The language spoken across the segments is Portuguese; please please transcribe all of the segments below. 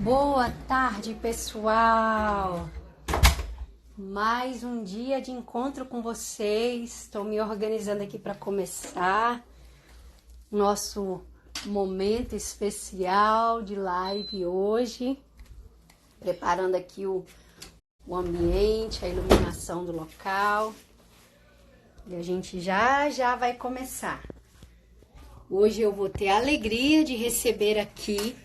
Boa tarde, pessoal! Mais um dia de encontro com vocês. Estou me organizando aqui para começar nosso momento especial de live hoje. Preparando aqui o ambiente, a iluminação do local. E a gente já vai começar. Hoje eu vou ter a alegria de receber aqui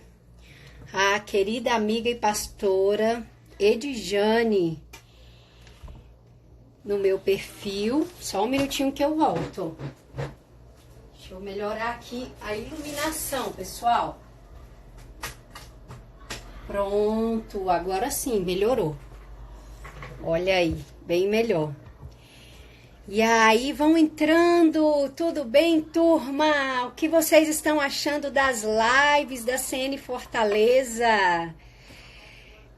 a querida amiga e pastora Edjane no meu perfil. Só um minutinho que eu volto. Deixa eu melhorar aqui a iluminação, pessoal. Pronto, agora sim, melhorou. Olha aí, bem melhor. E aí, vão entrando, tudo bem, turma? O que vocês estão achando das lives da CN Fortaleza?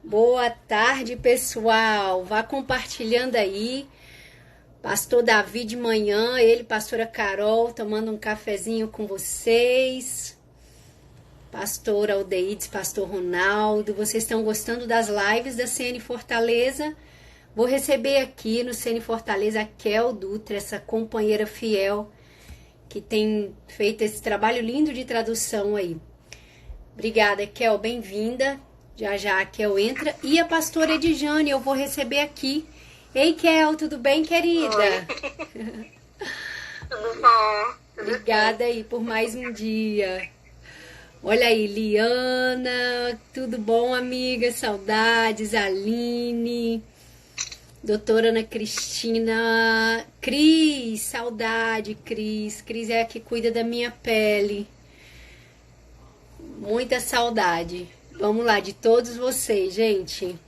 Boa tarde, pessoal. Vá compartilhando aí. Pastor Davi de manhã, ele, pastora Carol, tomando um cafezinho com vocês. Pastora Aldeides, pastor Ronaldo. Vocês estão gostando das lives da CN Fortaleza? Vou receber aqui no CN Fortaleza a Kel Dutra, essa companheira fiel que tem feito esse trabalho lindo de tradução aí. Obrigada, Kel, bem-vinda. Já a Kel entra. E a pastora Edjane eu vou receber aqui. Ei, Kel, tudo bem, querida? Oi. Tudo bom? Obrigada aí por mais um dia. Olha aí, Liana, tudo bom, amiga? Saudades, Aline... Doutora Ana Cristina, Cris, saudade, Cris. Cris é a que cuida da minha pele. Muita saudade. Vamos lá, de todos vocês, gente.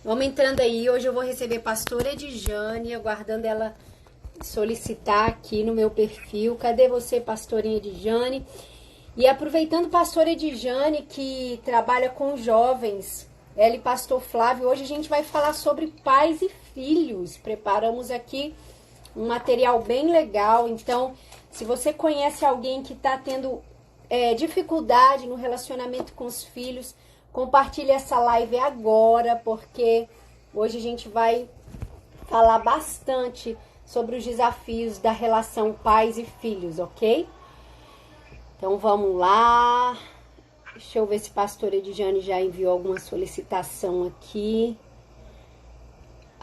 Vamos entrando aí. Hoje eu vou receber a pastora Edjane, aguardando ela solicitar aqui no meu perfil. Cadê você, pastorinha Edjane? E aproveitando, pastora Edjane, que trabalha com jovens, ela e pastor Flávio, hoje a gente vai falar sobre pais e filhos. Preparamos aqui um material bem legal. Então, se você conhece alguém que está tendo dificuldade no relacionamento com os filhos, compartilhe essa live agora, porque hoje a gente vai falar bastante sobre os desafios da relação pais e filhos, ok? Então, vamos lá. Deixa eu ver se a pastora Edjane já enviou alguma solicitação aqui.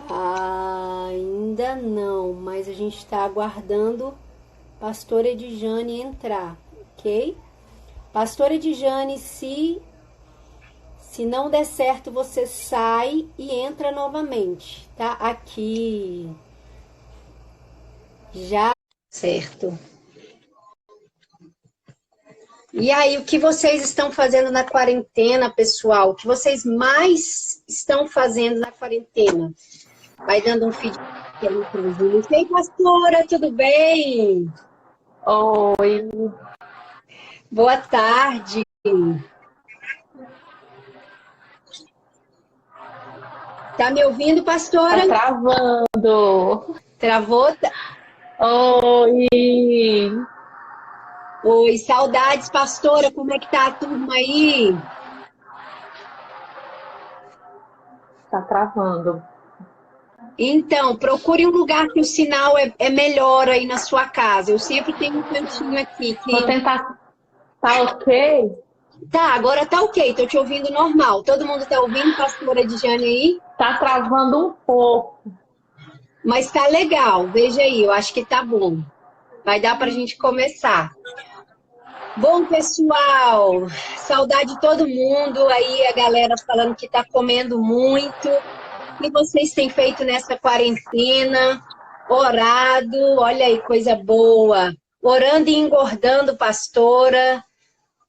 Ainda não, mas a gente está aguardando a pastora Edjane entrar, ok? Pastora Edjane, se não der certo, você sai e entra novamente, tá? Aqui. Já certo. E aí, o que vocês estão fazendo na quarentena, pessoal? O que vocês mais estão fazendo na quarentena? Vai dando um feedback ali para os meninos. Ei, pastora, tudo bem? Oi, Boa tarde. Tá me ouvindo, pastora? tá travando. Travou? Oi, Oi, saudades, pastora. Como é que tá a turma aí? tá travando. Então, procure um lugar que o sinal é melhor aí na sua casa. Eu sempre tenho um cantinho aqui que... Vou tentar. Tá ok? Tá, agora tá ok, tô te ouvindo normal. Todo mundo tá ouvindo, pastora Edjane aí? Tá travando um pouco. Mas tá legal, veja aí, eu acho que tá bom. Vai dar pra gente começar. Bom, pessoal, saudade de todo mundo. Aí a galera falando que tá comendo muito. O que vocês têm feito nessa quarentena? Orado, olha aí, coisa boa. Orando e engordando, pastora.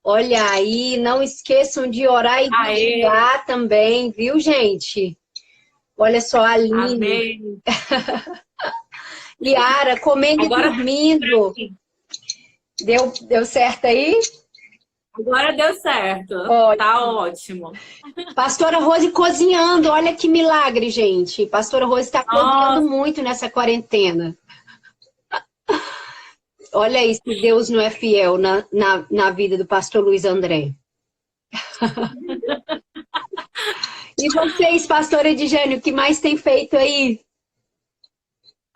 Olha aí, não esqueçam de orar e vigiar também, viu, gente? Olha só, a Aline. Amém. Liara, comendo e dormindo. Deu certo aí? Agora deu certo. Ótimo. Tá ótimo. Pastora Rose cozinhando, olha que milagre, gente. Pastora Rose está cozinhando muito nessa quarentena. Olha aí se Deus não é fiel na vida do pastor Luiz André. E vocês, pastora Edjane, o que mais tem feito aí?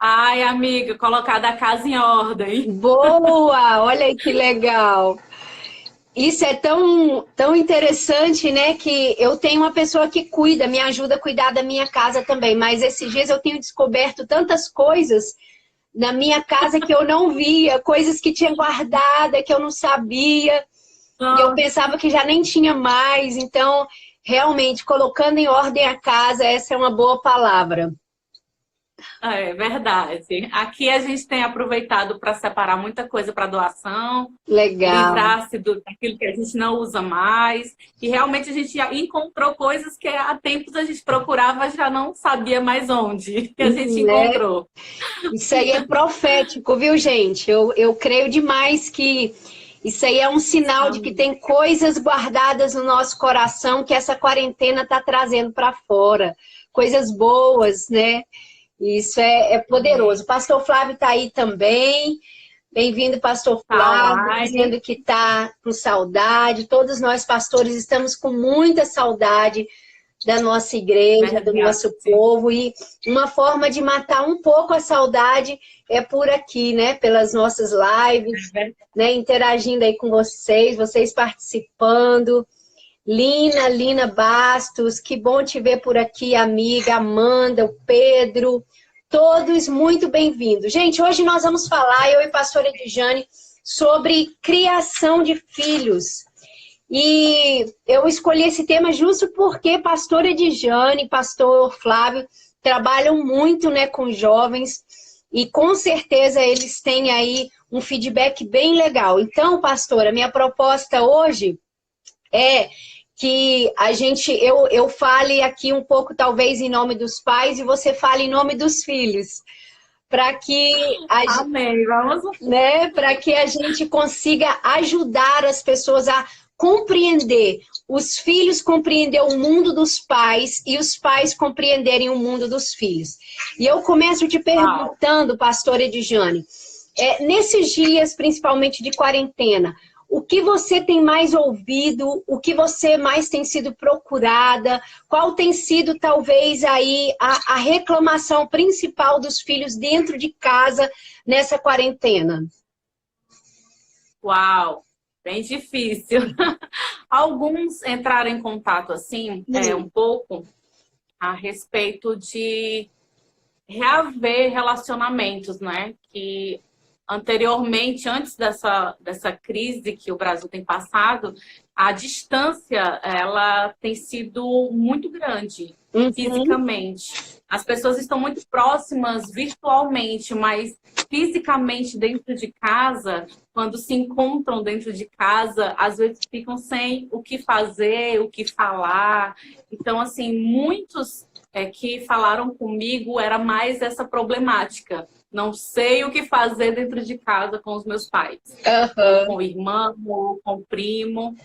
Ai, amiga, colocar a casa em ordem. Boa! Olha aí que legal. Isso é tão interessante, né? Que eu tenho uma pessoa que cuida, me ajuda a cuidar da minha casa também. Mas esses dias eu tenho descoberto tantas coisas na minha casa que eu não via, coisas que tinha guardada, que eu não sabia. E eu pensava que já nem tinha mais. Então, realmente, colocando em ordem a casa, essa é uma boa palavra. É verdade. Aqui a gente tem aproveitado para separar muita coisa para doação, Legal. livrar-se daquilo que a gente não usa mais. E realmente a gente já encontrou coisas que há tempos a gente procurava, já não sabia mais onde que a gente encontrou. Isso aí é profético, viu, gente? Eu creio demais que isso aí é um sinal de que tem coisas guardadas no nosso coração que essa quarentena está trazendo para fora. Coisas boas, né? Isso é poderoso. O pastor Flávio está aí também. Bem-vindo, pastor Flávio, dizendo que está com saudade. Todos nós, pastores, estamos com muita saudade da nossa igreja, do nosso povo. E uma forma de matar um pouco a saudade é por aqui, né? Pelas nossas lives, né? Interagindo aí com vocês participando. Lina Bastos, que bom te ver por aqui, amiga, Amanda, o Pedro, todos muito bem-vindos. Gente, hoje nós vamos falar, eu e a pastora Edjane, sobre criação de filhos. E eu escolhi esse tema justo porque pastora Edjane, pastor Flávio, trabalham muito, né, com jovens e com certeza eles têm aí um feedback bem legal. Então, pastora, minha proposta hoje é que eu fale aqui um pouco, talvez, em nome dos pais e você fale em nome dos filhos. Para que Amém, vamos. Né, para que a gente consiga ajudar as pessoas a compreender, os filhos compreender o mundo dos pais e os pais compreenderem o mundo dos filhos. E eu começo te perguntando, pastora Edjane, nesses dias, principalmente de quarentena, o que você tem mais ouvido? O que você mais tem sido procurada? Qual tem sido, talvez, aí a reclamação principal dos filhos dentro de casa nessa quarentena? Uau, bem difícil. Alguns entraram em contato, assim, um pouco a respeito de reaver relacionamentos, né? Que anteriormente, antes dessa crise que o Brasil tem passado, a distância, ela tem sido muito grande, fisicamente. As pessoas estão muito próximas virtualmente, mas fisicamente dentro de casa, quando se encontram dentro de casa, às vezes ficam sem o que fazer, o que falar. Então, assim, muitos que falaram comigo era mais essa problemática. Não sei o que fazer dentro de casa com os meus pais. Com o irmão, com o primo.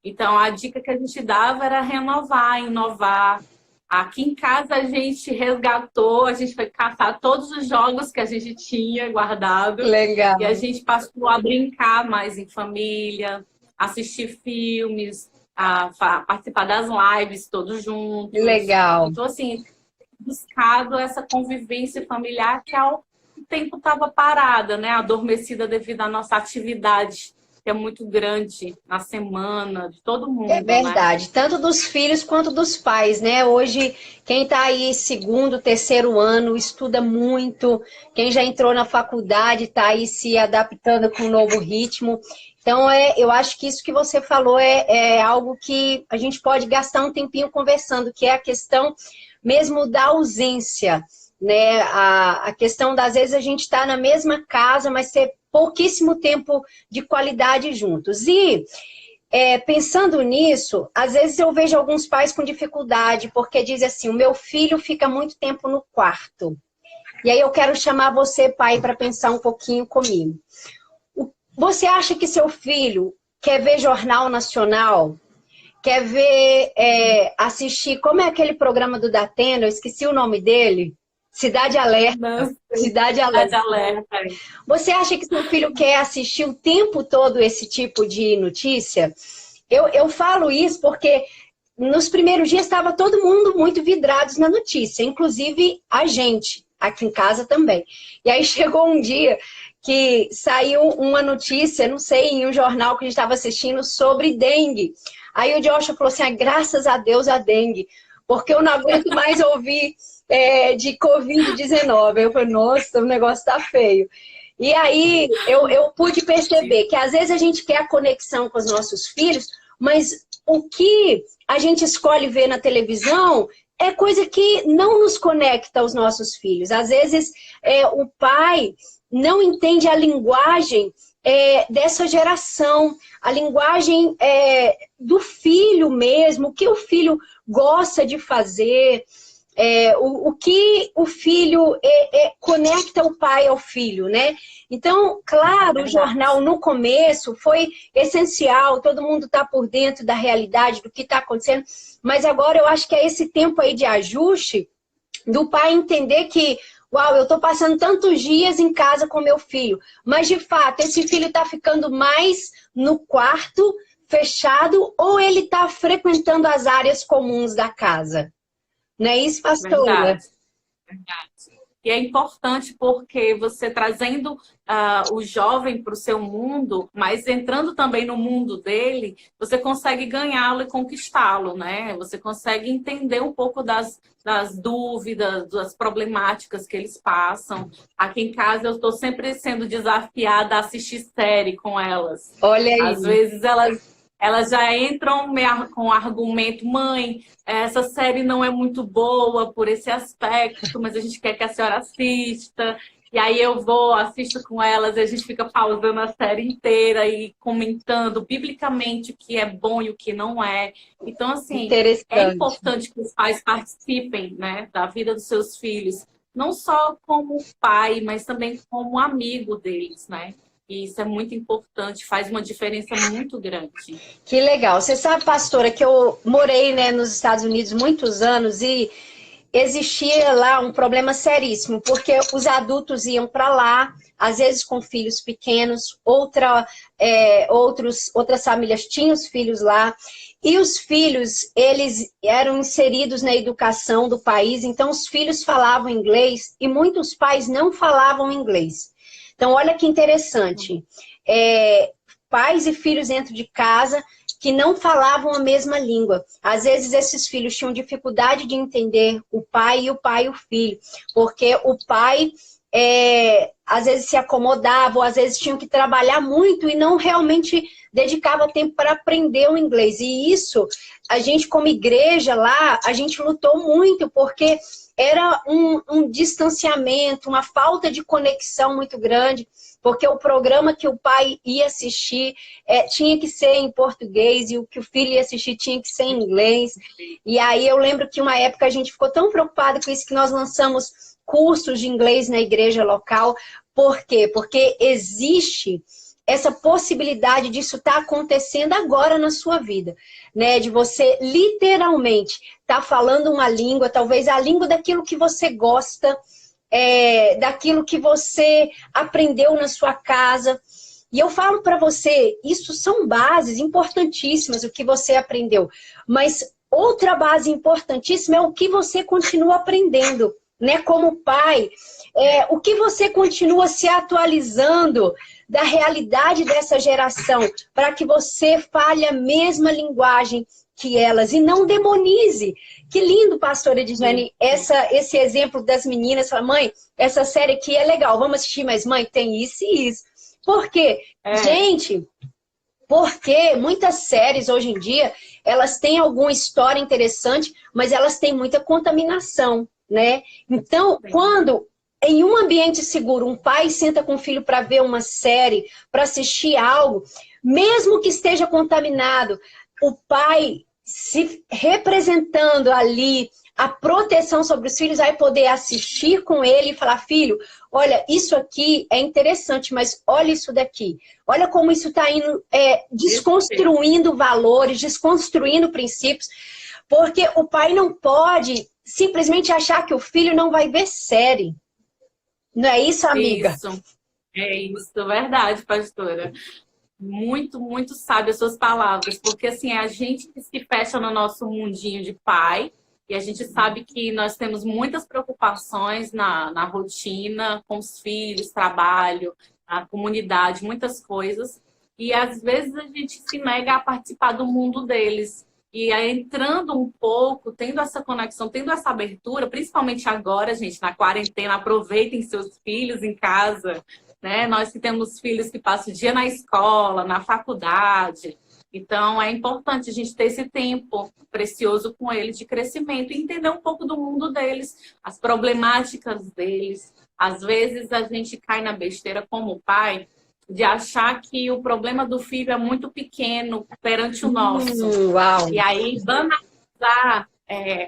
Então, a dica que a gente dava era renovar, inovar. Aqui em casa, a gente resgatou, a gente foi caçar todos os jogos que a gente tinha guardado. Legal. E a gente passou a brincar mais em família, assistir filmes, a participar das lives todos juntos. Legal. Então, assim, buscado essa convivência familiar que o tempo estava parada, né? Adormecida devido à nossa atividade, que é muito grande na semana, de todo mundo. É verdade, né? Tanto dos filhos quanto dos pais, né? Hoje, quem está aí segundo, terceiro ano, estuda muito. Quem já entrou na faculdade está aí se adaptando com um novo ritmo. Então, eu acho que isso que você falou é algo que a gente pode gastar um tempinho conversando, que é a questão mesmo da ausência, né? A questão das vezes a gente está na mesma casa, mas ter pouquíssimo tempo de qualidade juntos. E pensando nisso, às vezes eu vejo alguns pais com dificuldade, porque dizem assim, o meu filho fica muito tempo no quarto. E aí eu quero chamar você, pai, para pensar um pouquinho comigo. Você acha que seu filho quer ver Jornal Nacional? Quer ver, assistir, como é aquele programa do Datena, eu esqueci o nome dele, Cidade Alerta. Cidade Alerta. Você acha que seu filho quer assistir o tempo todo esse tipo de notícia? Eu falo isso porque nos primeiros dias estava todo mundo muito vidrados na notícia, inclusive a gente, aqui em casa também. E aí chegou um dia que saiu uma notícia, não sei, em um jornal que a gente estava assistindo, sobre dengue. Aí o Joshua falou assim, graças a Deus a dengue, porque eu não aguento mais ouvir de Covid-19. Eu falei, nossa, o negócio tá feio. E aí eu pude perceber que às vezes a gente quer a conexão com os nossos filhos, mas o que a gente escolhe ver na televisão é coisa que não nos conecta aos nossos filhos. Às vezes o pai não entende a linguagem dessa geração, a linguagem do filho mesmo, o que o filho gosta de fazer, o que o filho conecta o pai ao filho, né? Então, claro, o jornal no começo foi essencial, todo mundo está por dentro da realidade, do que está acontecendo, mas agora eu acho que é esse tempo aí de ajuste do pai entender que, uau, eu estou passando tantos dias em casa com meu filho, mas de fato, esse filho está ficando mais no quarto, fechado, ou ele está frequentando as áreas comuns da casa? Não é isso, pastora? Verdade, verdade. E é importante porque você trazendo o jovem para o seu mundo, mas entrando também no mundo dele, você consegue ganhá-lo e conquistá-lo, né? Você consegue entender um pouco das dúvidas, das problemáticas que eles passam. Aqui em casa eu estou sempre sendo desafiada a assistir série com elas. Olha aí. Às vezes elas já entram com o argumento, mãe, essa série não é muito boa por esse aspecto, mas a gente quer que a senhora assista. E aí eu assisto com elas, e a gente fica pausando a série inteira e comentando biblicamente o que é bom e o que não é. Então, assim, é importante que os pais participem, né, da vida dos seus filhos, não só como pai, mas também como amigo deles, né? E isso é muito importante, faz uma diferença muito grande. Que legal. Você sabe, pastora, que eu morei, né, nos Estados Unidos muitos anos e existia lá um problema seríssimo, porque os adultos iam para lá, às vezes com filhos pequenos, outras famílias tinham os filhos lá, e os filhos, eles eram inseridos na educação do país, então os filhos falavam inglês e muitos pais não falavam inglês. Então, olha que interessante. Pais e filhos dentro de casa que não falavam a mesma língua. Às vezes, esses filhos tinham dificuldade de entender o pai e o filho. Porque o pai, às vezes, se acomodava, ou às vezes tinham que trabalhar muito e não realmente dedicava tempo para aprender o inglês. E isso, a gente como igreja lá, a gente lutou muito, porque era um distanciamento, uma falta de conexão muito grande, porque o programa que o pai ia assistir tinha que ser em português e o que o filho ia assistir tinha que ser em inglês. E aí eu lembro que uma época a gente ficou tão preocupado com isso que nós lançamos cursos de inglês na igreja local. Por quê? Porque existe essa possibilidade disso estar acontecendo agora na sua vida, né? De você literalmente estar falando uma língua, talvez a língua daquilo que você gosta, daquilo que você aprendeu na sua casa. E eu falo para você, isso são bases importantíssimas, o que você aprendeu. Mas outra base importantíssima é o que você continua aprendendo, né? Como pai, o que você continua se atualizando da realidade dessa geração, para que você fale a mesma linguagem que elas e não demonize. Que lindo, pastora Edilene, esse exemplo das meninas, fala, mãe, essa série aqui é legal, vamos assistir, mas mãe, tem isso e isso. Por quê? Gente, porque muitas séries hoje em dia, elas têm alguma história interessante, mas elas têm muita contaminação, né? Então, quando em um ambiente seguro, um pai senta com o filho para ver uma série, para assistir algo, mesmo que esteja contaminado, o pai se representando ali, a proteção sobre os filhos, vai poder assistir com ele e falar, filho, olha, isso aqui é interessante, mas olha isso daqui. Olha como isso está indo desconstruindo valores, desconstruindo princípios, porque o pai não pode simplesmente achar que o filho não vai ver série. Não é isso, amiga? Isso, é isso, verdade, pastora. Muito, muito sábio as suas palavras, porque assim, é a gente que se fecha no nosso mundinho de pai, e a gente sabe que nós temos muitas preocupações na rotina, com os filhos, trabalho, a comunidade, muitas coisas, e às vezes a gente se nega a participar do mundo deles. E aí, entrando um pouco, tendo essa conexão, tendo essa abertura, principalmente agora, gente, na quarentena, aproveitem seus filhos em casa, né? Nós que temos filhos que passam o dia na escola, na faculdade. Então, é importante a gente ter esse tempo precioso com eles de crescimento e entender um pouco do mundo deles, as problemáticas deles. Às vezes, a gente cai na besteira como pai de achar que o problema do filho é muito pequeno perante o nosso. Uau. E aí, banalizar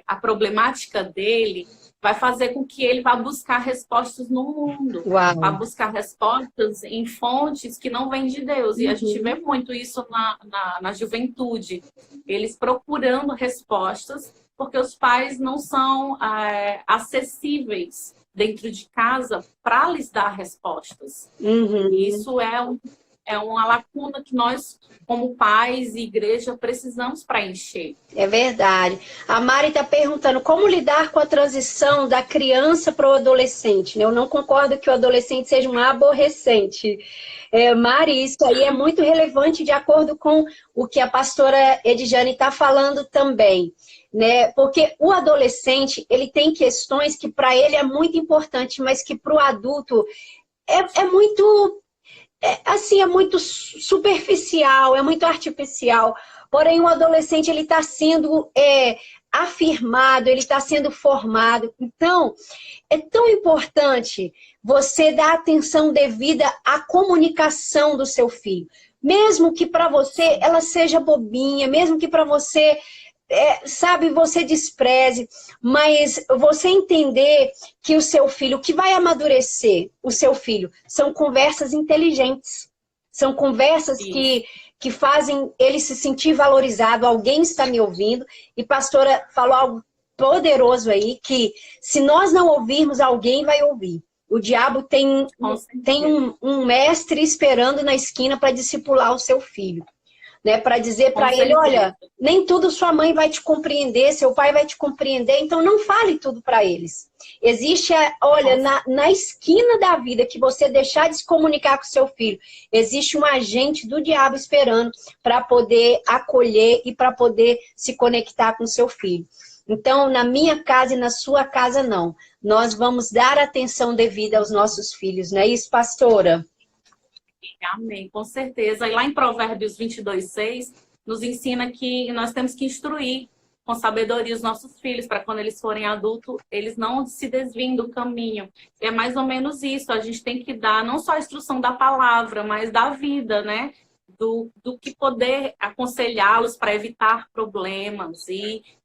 a problemática dele vai fazer com que ele vá buscar respostas no mundo. Uau. Vá buscar respostas em fontes que não vêm de Deus. E a gente vê muito isso na juventude. Eles procurando respostas, porque os pais não são acessíveis dentro de casa para lhes dar respostas. E isso é uma lacuna que nós, como pais e igreja, precisamos preencher. É verdade. A Mari está perguntando como lidar com a transição da criança para o adolescente. Né? Eu não concordo que o adolescente seja um aborrecente. Mari, isso aí é muito relevante de acordo com o que a pastora Edjane está falando também. Né? Porque o adolescente, ele tem questões que para ele é muito importante, mas que para o adulto é muito... assim, é muito superficial, é muito artificial. Porém, o adolescente, ele está sendo afirmado, ele está sendo formado. Então, é tão importante você dar atenção devida à comunicação do seu filho. Mesmo que para você ela seja bobinha, mesmo que para você... sabe, você despreze, mas você entender que o seu filho, o que vai amadurecer o seu filho, são conversas inteligentes, são conversas que fazem ele se sentir valorizado, alguém está me ouvindo, e pastora falou algo poderoso aí, que se nós não ouvirmos, alguém vai ouvir. O diabo tem um mestre esperando na esquina para discipular o seu filho. Né, para dizer para ele, olha, nem tudo sua mãe vai te compreender, seu pai vai te compreender, então não fale tudo para eles. Existe, olha, na esquina da vida que você deixar de se comunicar com seu filho, existe um agente do diabo esperando para poder acolher e para poder se conectar com seu filho. Então, na minha casa e na sua casa, não. Nós vamos dar atenção devida aos nossos filhos, não é isso, pastora? Amém, com certeza. E lá em Provérbios 22:6, nos ensina que nós temos que instruir com sabedoria os nossos filhos, para quando eles forem adultos, eles não se desviem do caminho. E é mais ou menos isso, a gente tem que dar não só a instrução da palavra, mas da vida, né? Do que poder aconselhá-los para evitar problemas.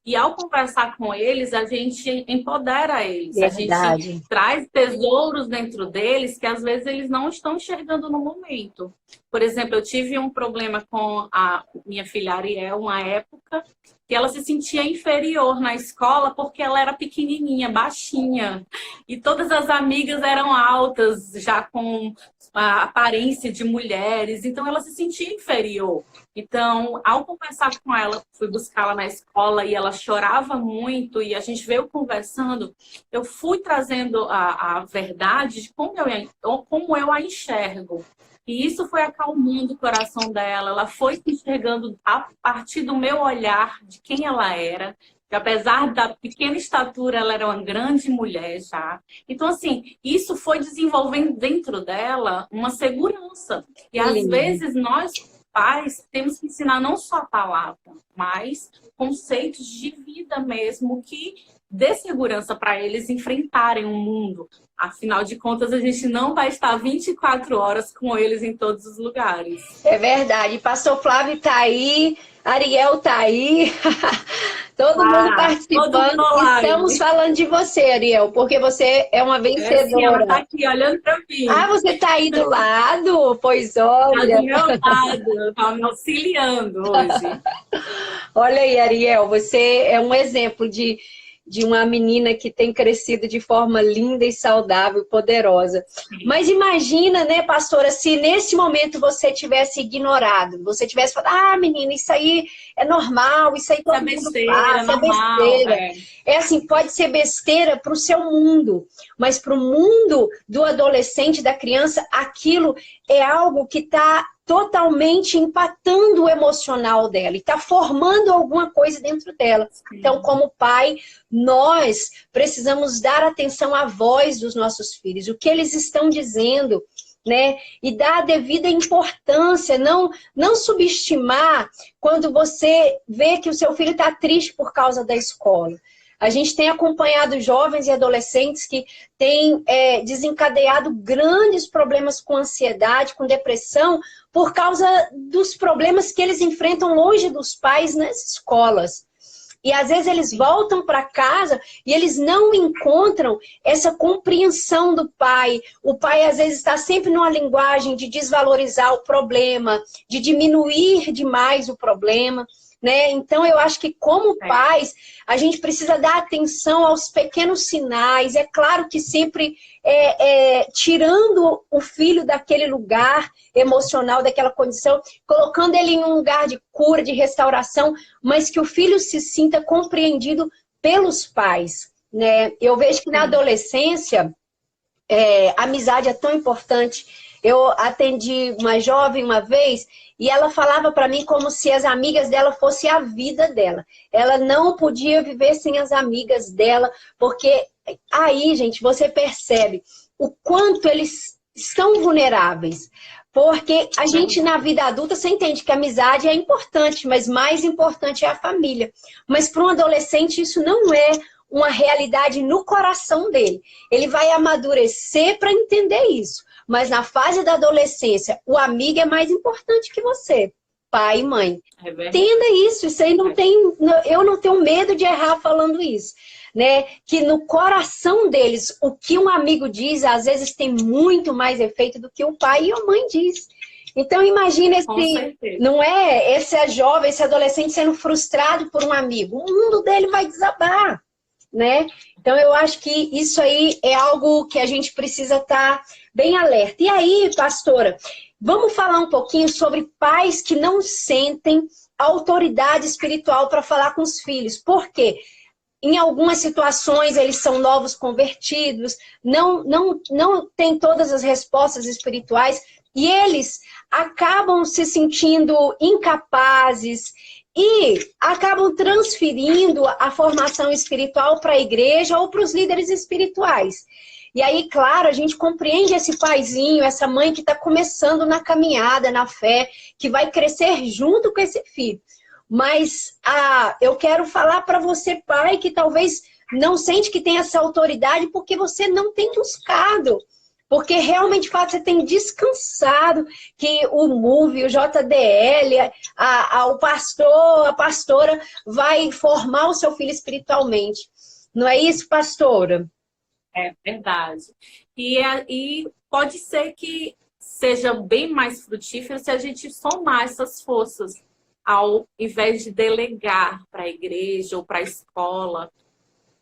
E ao conversar com eles, a gente empodera eles. Verdade. A gente traz tesouros dentro deles que às vezes eles não estão enxergando no momento. Por exemplo, eu tive um problema com a minha filha Ariel, uma época, que ela se sentia inferior na escola porque ela era pequenininha, baixinha. E todas as amigas eram altas, já com a aparência de mulheres. Então, ela se sentia inferior. Então, ao conversar com ela, fui buscá-la na escola e ela chorava muito e a gente veio conversando, eu fui trazendo a verdade de como eu a enxergo. E isso foi acalmando o coração dela. Ela foi se enxergando a partir do meu olhar de quem ela era. Que apesar da pequena estatura, ela era uma grande mulher já. Então, assim, isso foi desenvolvendo dentro dela uma segurança. E às vezes nós, pais, temos que ensinar não só a palavra, mas conceitos de vida mesmo que dê segurança para eles enfrentarem o mundo. Afinal de contas, a gente não vai estar 24 horas com eles em todos os lugares. É verdade. Pastor Flávio está aí, Ariel está aí, todo mundo participando. Estamos falando de você, Ariel, porque você é uma vencedora. Sim, ela está aqui olhando para mim. Ah, você está aí do lado? Pois olha. Está do meu lado, está me auxiliando hoje. Olha aí, Ariel, você é um exemplo de de uma menina que tem crescido de forma linda e saudável, poderosa. Mas imagina, né, pastora, se nesse momento você tivesse ignorado, você tivesse falado, ah, menina, isso aí é normal, isso aí todo mundo besteira, faz, é normal, besteira. É assim, pode ser besteira para o seu mundo, mas para o mundo do adolescente, da criança, aquilo é algo que está totalmente impactando o emocional dela e está formando alguma coisa dentro dela. Então, como pai, nós precisamos dar atenção à voz dos nossos filhos, o que eles estão dizendo, né? E dar a devida importância, não subestimar quando você vê que o seu filho está triste por causa da escola. A gente tem acompanhado jovens e adolescentes que têm desencadeado grandes problemas com ansiedade, com depressão, por causa dos problemas que eles enfrentam longe dos pais nas escolas. E às vezes eles voltam para casa e eles não encontram essa compreensão do pai. O pai às vezes está sempre numa linguagem de desvalorizar o problema, de diminuir demais o problema, né? Então eu acho que como pais, a gente precisa dar atenção aos pequenos sinais. É claro que sempre tirando o filho daquele lugar emocional, daquela condição, colocando ele em um lugar de cura, de restauração, mas que o filho se sinta compreendido pelos pais, né? Eu vejo que na adolescência, a amizade é tão importante. Eu atendi uma jovem uma vez e ela falava para mim como se as amigas dela fossem a vida dela. Ela não podia viver sem as amigas dela, porque aí, gente, você percebe o quanto eles estão vulneráveis. Porque a gente, na vida adulta, você entende que a amizade é importante, mas mais importante é a família. Mas para um adolescente, isso não é uma realidade no coração dele. Ele vai amadurecer para entender isso. Mas na fase da adolescência, o amigo é mais importante que você, pai e mãe. Entenda isso aí não tem... Eu não tenho medo de errar falando isso. Né? Que no coração deles, o que um amigo diz, às vezes tem muito mais efeito do que o pai e a mãe diz. Então imagina esse jovem, esse adolescente sendo frustrado por um amigo. O mundo dele vai desabar, né? Então eu acho que isso aí é algo que a gente precisa estar bem alerta. E aí, pastora, vamos falar um pouquinho sobre pais que não sentem autoridade espiritual para falar com os filhos. Por quê? Em algumas situações, eles são novos convertidos, não têm todas as respostas espirituais, e eles acabam se sentindo incapazes e acabam transferindo a formação espiritual para a igreja ou para os líderes espirituais. E aí, claro, a gente compreende esse paizinho, essa mãe que está começando na caminhada, na fé, que vai crescer junto com esse filho. Mas eu quero falar para você, pai, que talvez não sente que tem essa autoridade porque você não tem buscado. Porque realmente, de fato, você tem descansado que o MOVE, o JDL, o pastor, a pastora vai formar o seu filho espiritualmente. Não é isso, pastora? É verdade. E pode ser que seja bem mais frutífero se a gente somar essas forças, ao invés de delegar para a igreja ou para a escola,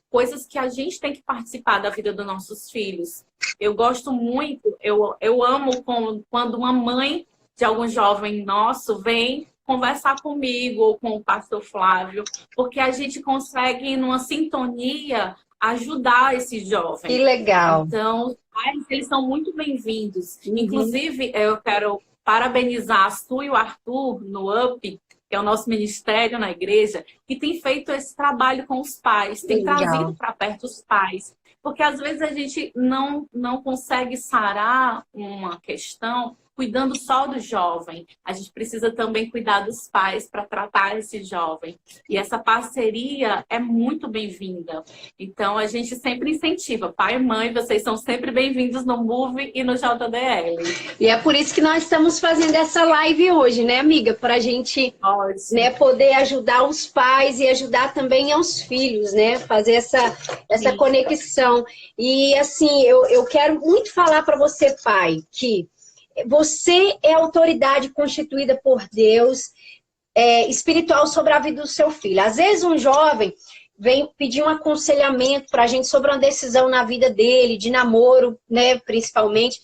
coisas que a gente tem que participar da vida dos nossos filhos. Eu gosto muito, eu amo quando uma mãe de algum jovem nosso vem conversar comigo ou com o pastor Flávio, porque a gente consegue, numa sintonia, ajudar esse jovem. Que legal. Então, os pais, eles são muito bem-vindos. Inclusive, eu quero parabenizar a Stu e o Arthur no UP, que é o nosso ministério na igreja, que tem feito esse trabalho com os pais, tem trazido para perto os pais. Porque às vezes a gente não consegue sarar uma questão cuidando só do jovem. A gente precisa também cuidar dos pais para tratar esse jovem. E essa parceria é muito bem-vinda. Então, a gente sempre incentiva. Pai e mãe, vocês são sempre bem-vindos no MOVE e no JDL. E é por isso que nós estamos fazendo essa live hoje, né, amiga? Para a gente poder ajudar os pais e ajudar também aos filhos, né? Fazer essa conexão. E, assim, eu quero muito falar para você, pai, que você é autoridade constituída por Deus, espiritual sobre a vida do seu filho. Às vezes um jovem vem pedir um aconselhamento para a gente sobre uma decisão na vida dele, de namoro, né, principalmente.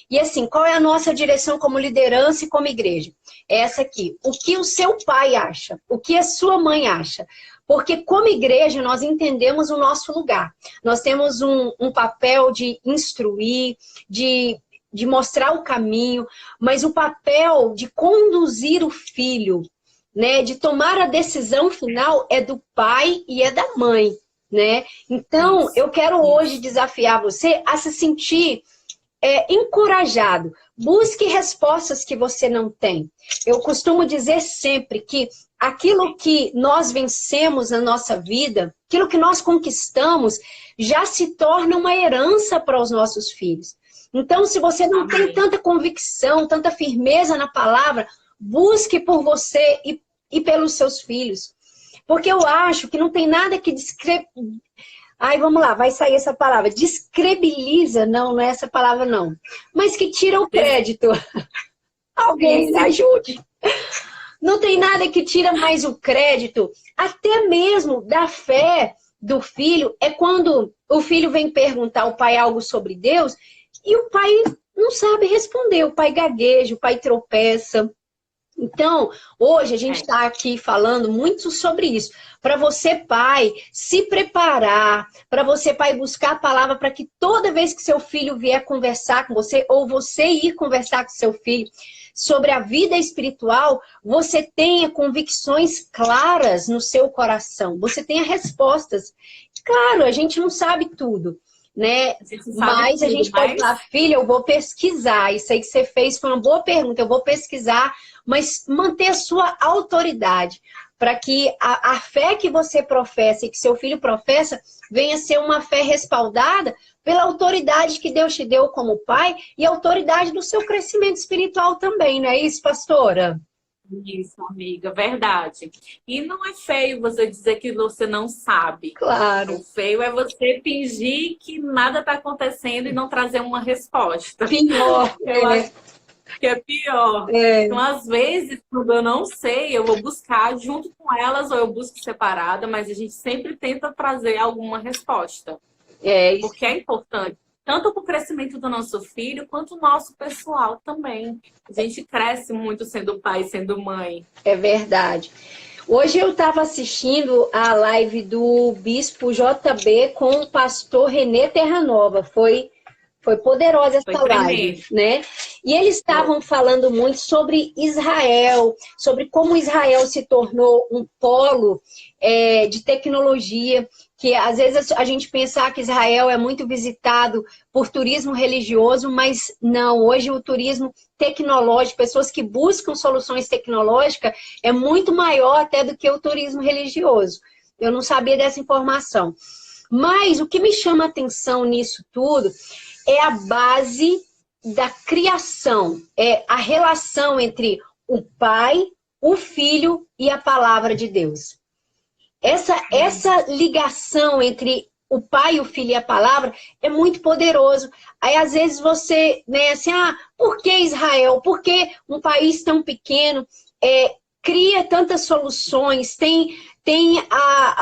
E assim, qual é a nossa direção como liderança e como igreja? É essa aqui. O que o seu pai acha? O que a sua mãe acha? Porque como igreja nós entendemos o nosso lugar. Nós temos um papel de instruir, de mostrar o caminho, mas o papel de conduzir o filho, né, de tomar a decisão final é do pai e é da mãe, né? Então, eu quero hoje desafiar você a se sentir encorajado. Busque respostas que você não tem. Eu costumo dizer sempre que aquilo que nós vencemos na nossa vida, aquilo que nós conquistamos, já se torna uma herança para os nossos filhos. Então, se você não tem tanta convicção, tanta firmeza na palavra, busque por você e pelos seus filhos. Porque eu acho que não tem nada que Ai, vamos lá, vai sair essa palavra. Descredibiliza, não é essa palavra não. Mas que tira o crédito. Alguém me ajude. Não tem nada que tira mais o crédito, até mesmo da fé do filho. É quando o filho vem perguntar ao pai algo sobre Deus e o pai não sabe responder. O pai gagueja, o pai tropeça. Então, hoje a gente está aqui falando muito sobre isso. Para você, pai, se preparar, para você, pai, buscar a palavra para que toda vez que seu filho vier conversar com você, ou você ir conversar com seu filho sobre a vida espiritual, você tenha convicções claras no seu coração. Você tenha respostas. Claro, a gente não sabe tudo, né? Mas a gente pode falar, filha, eu vou pesquisar. Isso aí que você fez foi uma boa pergunta. Eu vou pesquisar, mas manter a sua autoridade, para que a fé que você professa e que seu filho professa venha ser uma fé respaldada pela autoridade que Deus te deu como pai e a autoridade do seu crescimento espiritual também, não é isso, pastora? Isso, amiga, verdade. E não é feio você dizer que você não sabe. Claro. O feio é você fingir que nada está acontecendo e não trazer uma resposta. Pior. Eu acho que é pior. Então, às vezes, quando eu não sei, eu vou buscar junto com elas ou eu busco separada, mas a gente sempre tenta trazer alguma resposta. Isso. Porque é importante, tanto para o crescimento do nosso filho, quanto o nosso pessoal também. A gente cresce muito sendo pai, sendo mãe. É verdade. Hoje eu estava assistindo a live do Bispo JB com o pastor René Terranova. Foi poderosa essa live, né? E eles estavam falando muito sobre Israel, sobre como Israel se tornou um polo de tecnologia, que às vezes a gente pensa que Israel é muito visitado por turismo religioso, mas não, hoje o turismo tecnológico, pessoas que buscam soluções tecnológicas, é muito maior até do que o turismo religioso. Eu não sabia dessa informação. Mas o que me chama a atenção nisso tudo é a base da criação, é a relação entre o pai, o filho e a palavra de Deus. Essa ligação entre o pai, o filho e a palavra é muito poderoso. Aí, às vezes, você, né, assim, por que Israel? Por que um país tão pequeno cria tantas soluções, tem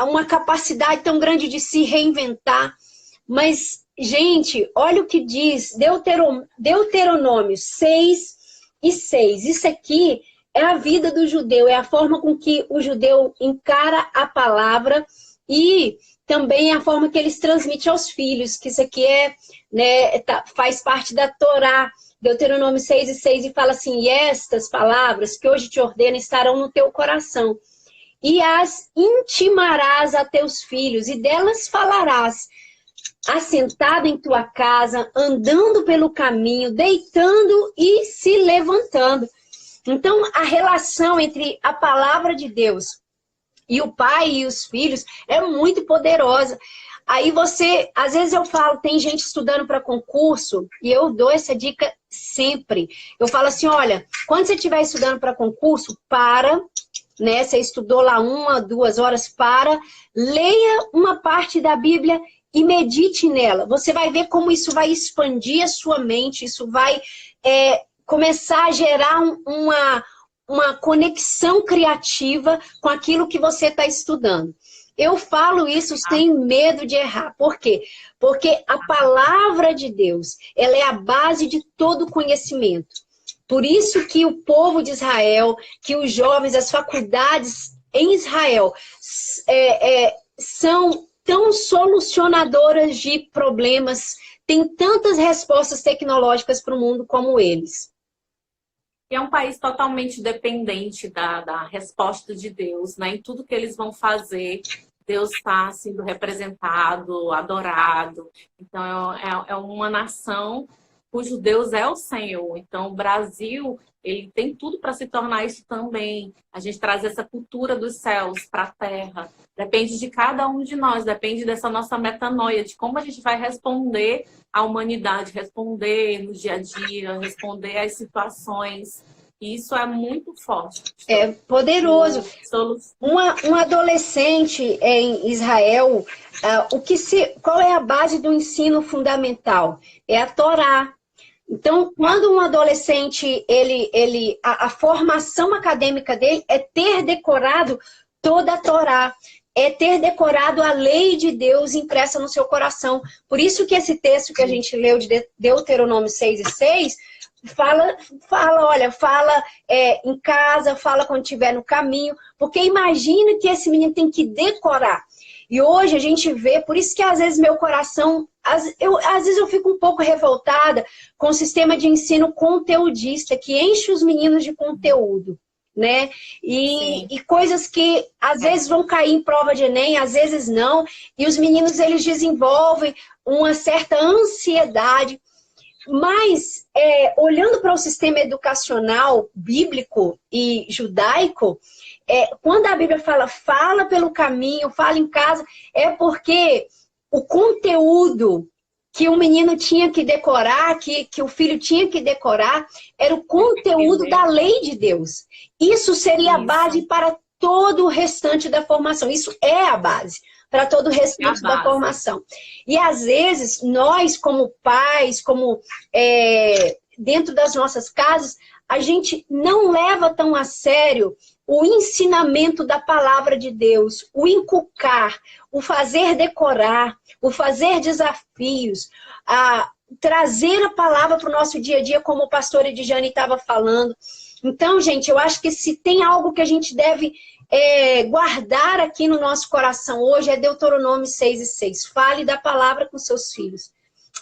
uma capacidade tão grande de se reinventar? Mas, gente, olha o que diz Deuteronômio 6:6. Isso aqui é a vida do judeu, é a forma com que o judeu encara a palavra e também é a forma que eles transmitem aos filhos, que isso aqui faz parte da Torá. Deuteronômio 6:6 e fala assim, e estas palavras que hoje te ordeno estarão no teu coração, e as intimarás a teus filhos, e delas falarás, assentado em tua casa, andando pelo caminho, deitando e se levantando. Então, a relação entre a palavra de Deus e o pai e os filhos é muito poderosa. Aí você, às vezes eu falo, tem gente estudando para concurso, e eu dou essa dica sempre. Eu falo assim, olha, quando você estiver estudando para concurso, né? Você estudou lá 1, 2 horas, leia uma parte da Bíblia e medite nela. Você vai ver como isso vai expandir a sua mente, isso vai começar a gerar uma conexão criativa com aquilo que você está estudando. Eu falo isso sem medo de errar. Por quê? Porque a palavra de Deus, ela é a base de todo conhecimento. Por isso que o povo de Israel, que os jovens, as faculdades em Israel, são tão solucionadoras de problemas, tem tantas respostas tecnológicas para o mundo como eles. E é um país totalmente dependente da resposta de Deus, né? Em tudo que eles vão fazer, Deus está sendo representado, adorado. Então, é uma nação cujo Deus é o Senhor. Então, o Brasil, ele tem tudo para se tornar isso também. A gente traz essa cultura dos céus para a terra. Depende de cada um de nós, depende dessa nossa metanoia, de como a gente vai responder à humanidade, responder no dia a dia, responder às situações. E isso é muito forte. É poderoso. Um adolescente em Israel, qual é a base do ensino fundamental? É a Torá. Então, quando um adolescente, a formação acadêmica dele é ter decorado toda a Torá, é ter decorado a lei de Deus impressa no seu coração. Por isso que esse texto que a gente leu de Deuteronômio 6:6, fala em casa, fala quando estiver no caminho, porque imagina que esse menino tem que decorar. E hoje a gente vê, por isso que às vezes meu coração, às vezes eu fico um pouco revoltada com o sistema de ensino conteudista, que enche os meninos de conteúdo, né? E coisas que às vezes vão cair em prova de Enem, às vezes não, e os meninos eles desenvolvem uma certa ansiedade. Mas, olhando para o sistema educacional bíblico e judaico, quando a Bíblia fala pelo caminho, fala em casa, é porque o conteúdo que o menino tinha que decorar, que o filho tinha que decorar, era o conteúdo da lei de Deus. Isso seria a base para todo o restante da formação. Isso é a base para todo o restante da formação. E às vezes, nós como pais, dentro das nossas casas, a gente não leva tão a sério o ensinamento da palavra de Deus, o inculcar, o fazer decorar, o fazer desafios, trazer a palavra para o nosso dia a dia, como o pastor Edjane estava falando. Então, gente, eu acho que se tem algo que a gente deve guardar aqui no nosso coração hoje, é Deuteronômio 6:6. Fale da palavra com seus filhos.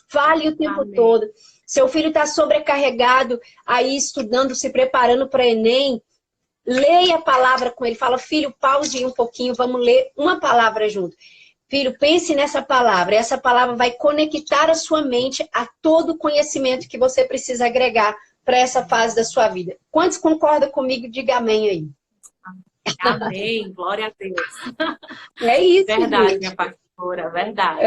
Fale o tempo todo. Seu filho está sobrecarregado aí, estudando, se preparando para Enem, leia a palavra com ele. Fala, filho, pause um pouquinho, vamos ler uma palavra junto. Filho, pense nessa palavra. Essa palavra vai conectar a sua mente a todo o conhecimento que você precisa agregar para essa fase da sua vida. Quantos concordam comigo? Diga amém aí. Amém, glória a Deus. É isso, verdade, gente. Minha pastora, verdade.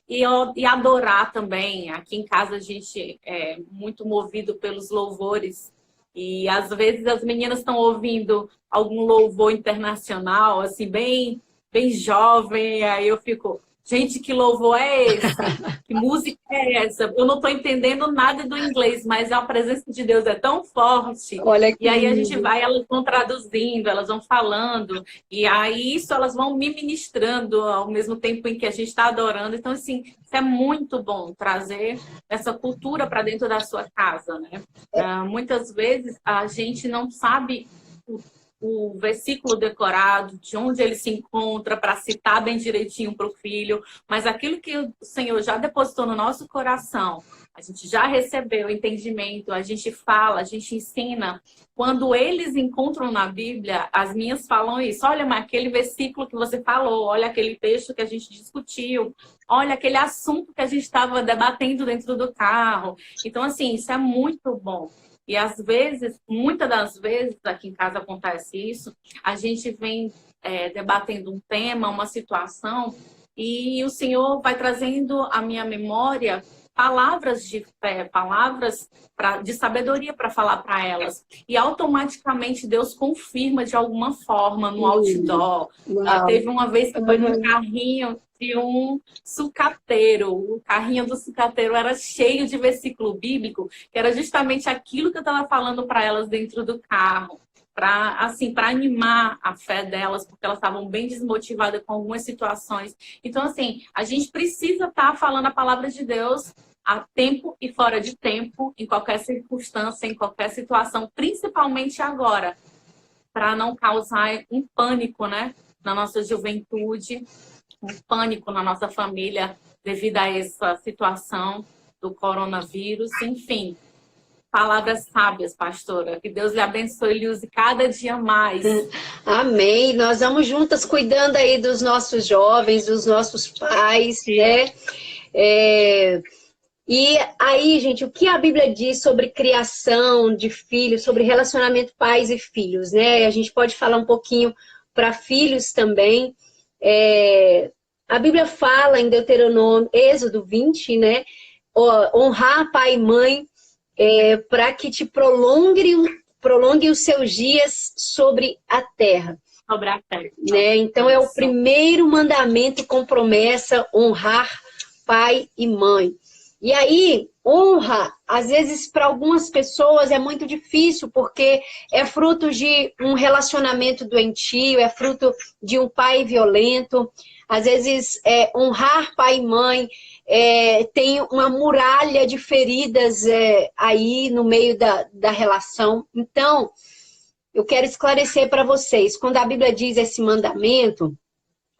E adorar também. Aqui em casa a gente é muito movido pelos louvores. E às vezes as meninas estão ouvindo algum louvor internacional, assim, bem jovem. Aí eu fico, gente, que louvor é esse? Que música é essa? Eu não estou entendendo nada do inglês, mas a presença de Deus é tão forte. Olha que e aí a lindo. gente vai, elas vão traduzindo, elas vão falando. E aí isso elas vão me ministrando ao mesmo tempo em que a gente está adorando. Então, assim, isso é muito bom, trazer essa cultura para dentro da sua casa, né? Muitas vezes a gente não sabe o versículo decorado, de onde ele se encontra, para citar bem direitinho para o filho, mas aquilo que o Senhor já depositou no nosso coração, a gente já recebeu entendimento, a gente fala, a gente ensina. Quando eles encontram na Bíblia, as minhas falam isso, olha, mas aquele versículo que você falou, olha aquele texto que a gente discutiu, olha aquele assunto que a gente estava debatendo dentro do carro. Então, assim, isso é muito bom. E às vezes, muitas das vezes, aqui em casa acontece isso, a gente vem debatendo um tema, uma situação, e o Senhor vai trazendo à minha memória palavras de fé, palavras de sabedoria para falar para elas. E automaticamente Deus confirma de alguma forma no outdoor. Teve uma vez que foi num carrinho de um sucateiro. O carrinho do sucateiro era cheio de versículo bíblico, que era justamente aquilo que eu estava falando para elas dentro do carro. para animar a fé delas, porque elas estavam bem desmotivadas com algumas situações. Então, assim, a gente precisa estar falando a palavra de Deus a tempo e fora de tempo, em qualquer circunstância, em qualquer situação, principalmente agora, para não causar um pânico, né, na nossa juventude, um pânico na nossa família devido a essa situação do coronavírus, enfim. Palavras sábias, pastora. Que Deus lhe abençoe e lhe use cada dia mais. Amém. Nós vamos juntas cuidando aí dos nossos jovens, dos nossos pais, né? E aí, gente, o que a Bíblia diz sobre criação de filhos, sobre relacionamento pais e filhos, né? A gente pode falar um pouquinho para filhos também. A Bíblia fala em Deuteronômio, Êxodo 20, né? Honrar pai e mãe para que te prolongue os seus dias sobre a terra. Sobre a terra. Né? Então, é o primeiro mandamento com promessa, honrar pai e mãe. E aí, honra, às vezes, para algumas pessoas é muito difícil, porque é fruto de um relacionamento doentio, é fruto de um pai violento. Às vezes, honrar pai e mãe tem uma muralha de feridas aí no meio da relação. Então, eu quero esclarecer para vocês, quando a Bíblia diz esse mandamento,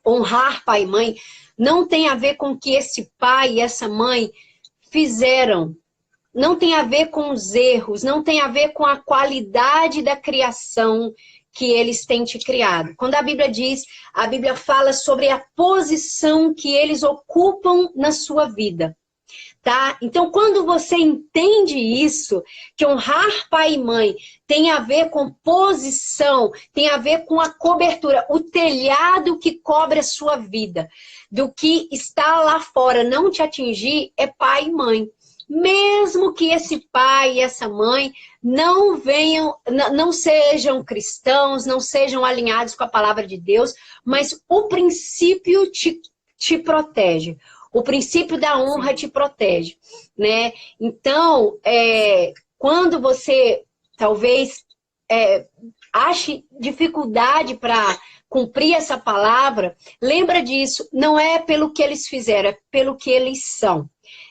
honrar pai e mãe, não tem a ver com o que esse pai e essa mãe fizeram. Não tem a ver com os erros, não tem a ver com a qualidade da criação que eles têm te criado. Quando a Bíblia diz, a Bíblia fala sobre a posição que eles ocupam na sua vida. Tá? Então, quando você entende isso, que honrar pai e mãe tem a ver com posição, tem a ver com a cobertura, o telhado que cobre a sua vida, do que está lá fora não te atingir, é pai e mãe. Mesmo que esse pai e essa mãe não sejam cristãos, não sejam alinhados com a palavra de Deus, mas o princípio te protege. O princípio da honra te protege, né? Então, quando você talvez ache dificuldade para cumprir essa palavra, lembra disso, não é pelo que eles fizeram, é pelo que eles são.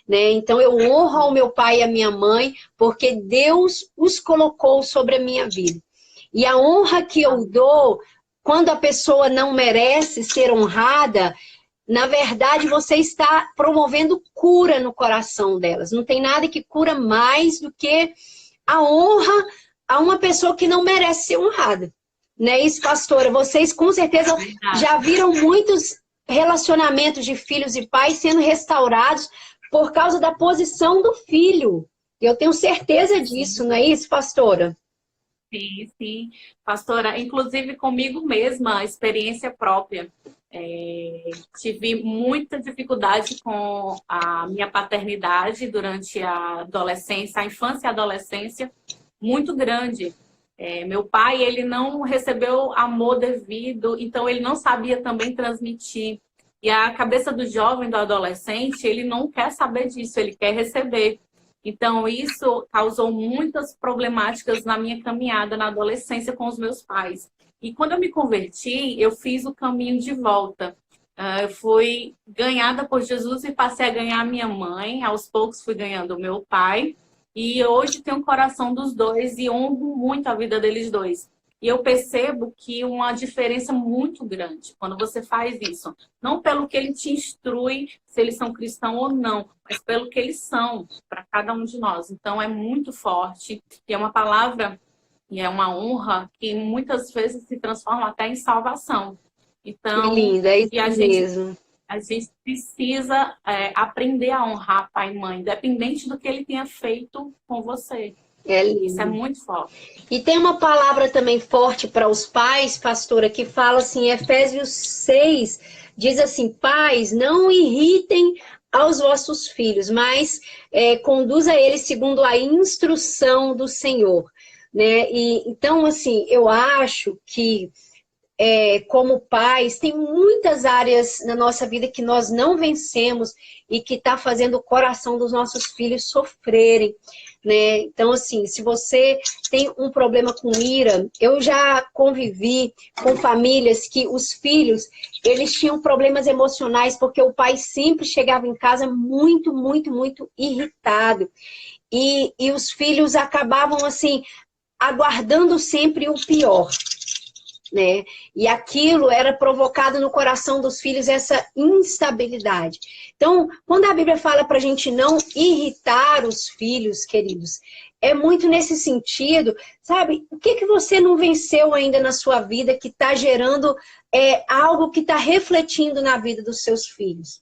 Né? Então, eu honro ao meu pai e à minha mãe, porque Deus os colocou sobre a minha vida. E a honra que eu dou, quando a pessoa não merece ser honrada, na verdade, você está promovendo cura no coração delas. Não tem nada que cura mais do que a honra a uma pessoa que não merece ser honrada. Não é isso, pastora? Vocês, com certeza, já viram muitos relacionamentos de filhos e pais sendo restaurados por causa da posição do filho. Eu tenho certeza disso, não é isso, pastora? Sim, sim. Pastora, inclusive comigo mesma, experiência própria. Tive muita dificuldade com a minha paternidade durante a adolescência, a infância e a adolescência, muito grande. Meu pai, ele não recebeu amor devido, então ele não sabia também transmitir. E a cabeça do jovem, do adolescente, ele não quer saber disso, ele quer receber. Então, isso causou muitas problemáticas na minha caminhada na adolescência com os meus pais. E quando eu me converti, eu fiz o caminho de volta. Eu fui ganhada por Jesus e passei a ganhar a minha mãe. Aos poucos fui ganhando o meu pai. E hoje tenho o coração dos dois e honro muito a vida deles dois. E eu percebo que uma diferença muito grande quando você faz isso. Não pelo que ele te instrui, se eles são cristãos ou não, mas pelo que eles são para cada um de nós. Então é muito forte e é uma palavra e é uma honra que muitas vezes se transforma até em salvação. Então, que lindo, é isso mesmo. A gente precisa aprender a honrar pai e mãe, independente do que ele tenha feito com você. Isso é muito forte. E tem uma palavra também forte para os pais, pastora, que fala assim, Efésios 6, diz assim, pais, não irritem aos vossos filhos, mas conduza eles segundo a instrução do Senhor. Né? E, então, assim, eu acho que como pais, tem muitas áreas na nossa vida que nós não vencemos e que está fazendo o coração dos nossos filhos sofrerem, né? Então, assim, se você tem um problema com ira, eu já convivi com famílias que os filhos, eles tinham problemas emocionais porque o pai sempre chegava em casa muito, muito, muito irritado. E os filhos acabavam, assim, aguardando sempre o pior, né? E aquilo era provocado no coração dos filhos, essa instabilidade. Então, quando a Bíblia fala para a gente não irritar os filhos, queridos, é muito nesse sentido, sabe? O que você não venceu ainda na sua vida que está gerando algo que está refletindo na vida dos seus filhos,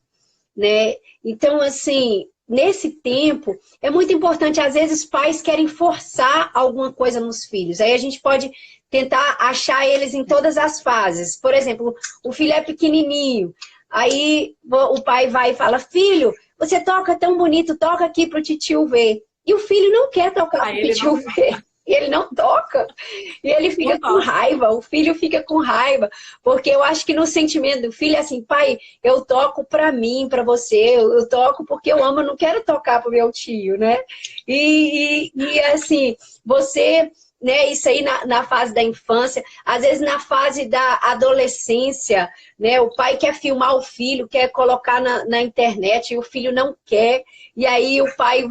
né? Então, assim, nesse tempo, é muito importante, às vezes pais querem forçar alguma coisa nos filhos, aí a gente pode tentar achar eles em todas as fases. Por exemplo, o filho é pequenininho, aí o pai vai e fala, filho, você toca tão bonito, toca aqui pro titio ver. E o filho não quer tocar pro titio ver. E ele não toca. E ele fica com raiva, o filho fica com raiva. Porque eu acho que no sentimento do filho é assim, pai, eu toco pra mim, pra você, eu toco porque eu amo, eu não quero tocar pro meu tio, né? E assim, você... né, isso aí na fase da infância, às vezes na fase da adolescência, né, o pai quer filmar o filho, quer colocar na internet, e o filho não quer, e aí o pai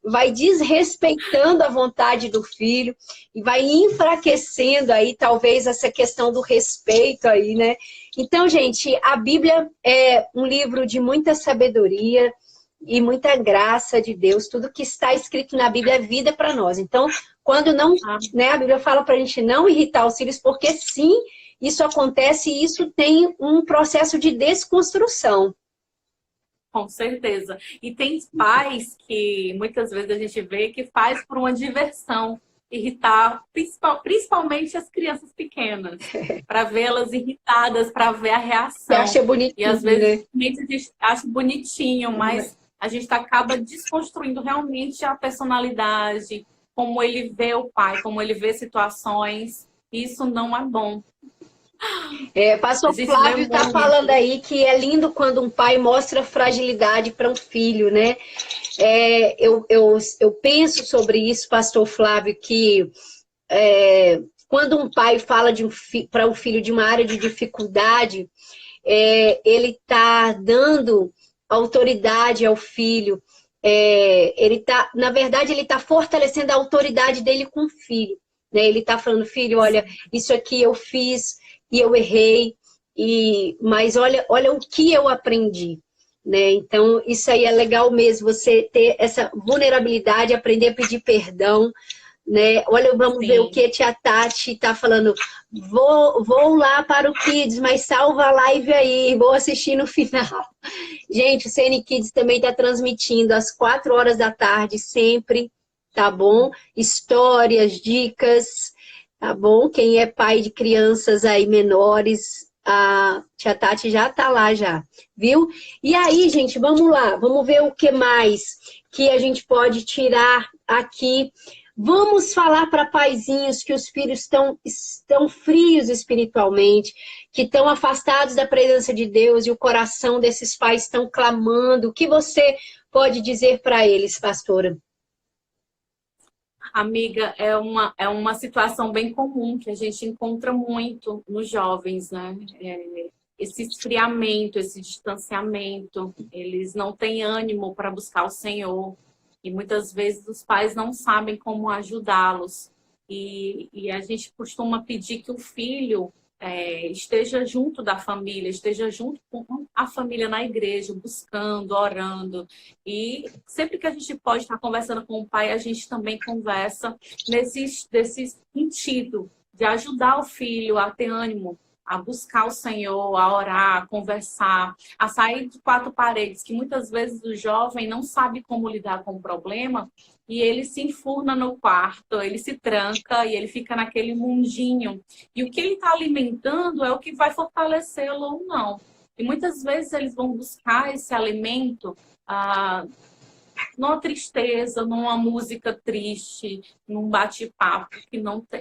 vai desrespeitando a vontade do filho, e vai enfraquecendo aí, talvez, essa questão do respeito aí, né? Então, gente, a Bíblia é um livro de muita sabedoria, e muita graça de Deus, tudo que está escrito na Bíblia é vida para nós. Então, quando não, né, a Bíblia fala para a gente não irritar os filhos, porque sim, isso acontece e isso tem um processo de desconstrução. Com certeza. E tem pais que muitas vezes a gente vê que faz por uma diversão, irritar principalmente as crianças pequenas, para vê-las irritadas, para ver a reação. Você acha bonitinho, e às vezes né? a gente acha bonitinho, mas a gente acaba desconstruindo realmente a personalidade, como ele vê o pai, como ele vê situações. Isso não é bom. Pastor Flávio está falando aí que é lindo quando um pai mostra fragilidade para um filho, né? Eu penso sobre isso, Pastor Flávio, que quando um pai fala para um filho de uma área de dificuldade, ele está dando autoridade ao filho. Na verdade, ele está fortalecendo a autoridade dele com o filho, né? Ele está falando, filho, olha, isso aqui eu fiz e eu errei, mas olha o que eu aprendi, né? Então, isso aí é legal mesmo, você ter essa vulnerabilidade, aprender a pedir perdão, né? Olha, vamos ver o que a tia Tati está falando. Vou lá para o Kids, mas salva a live aí, vou assistir no final. Gente, o CN Kids também está transmitindo às 4 horas da tarde, sempre, tá bom? Histórias, dicas, tá bom? Quem é pai de crianças aí menores, a tia Tati já tá lá já, viu? E aí, gente, vamos lá, vamos ver o que mais que a gente pode tirar aqui. Vamos falar para paizinhos que os filhos estão frios espiritualmente, que estão afastados da presença de Deus e o coração desses pais estão clamando. O que você pode dizer para eles, pastora? Amiga, é uma situação bem comum que a gente encontra muito nos jovens, né? Esse esfriamento, esse distanciamento, eles não têm ânimo para buscar o Senhor. E muitas vezes os pais não sabem como ajudá-los. E a gente costuma pedir que o filho esteja junto da família, esteja junto com a família na igreja, buscando, orando. E sempre que a gente pode estar conversando com o pai, a gente também conversa nesse sentido de ajudar o filho a ter ânimo, a buscar o Senhor, a orar, a conversar, a sair de 4 paredes, que muitas vezes o jovem não sabe como lidar com o problema e ele se enfurna no quarto, ele se tranca e ele fica naquele mundinho. E o que ele está alimentando é o que vai fortalecê-lo ou não. E muitas vezes eles vão buscar esse alimento numa tristeza, numa música triste, num bate-papo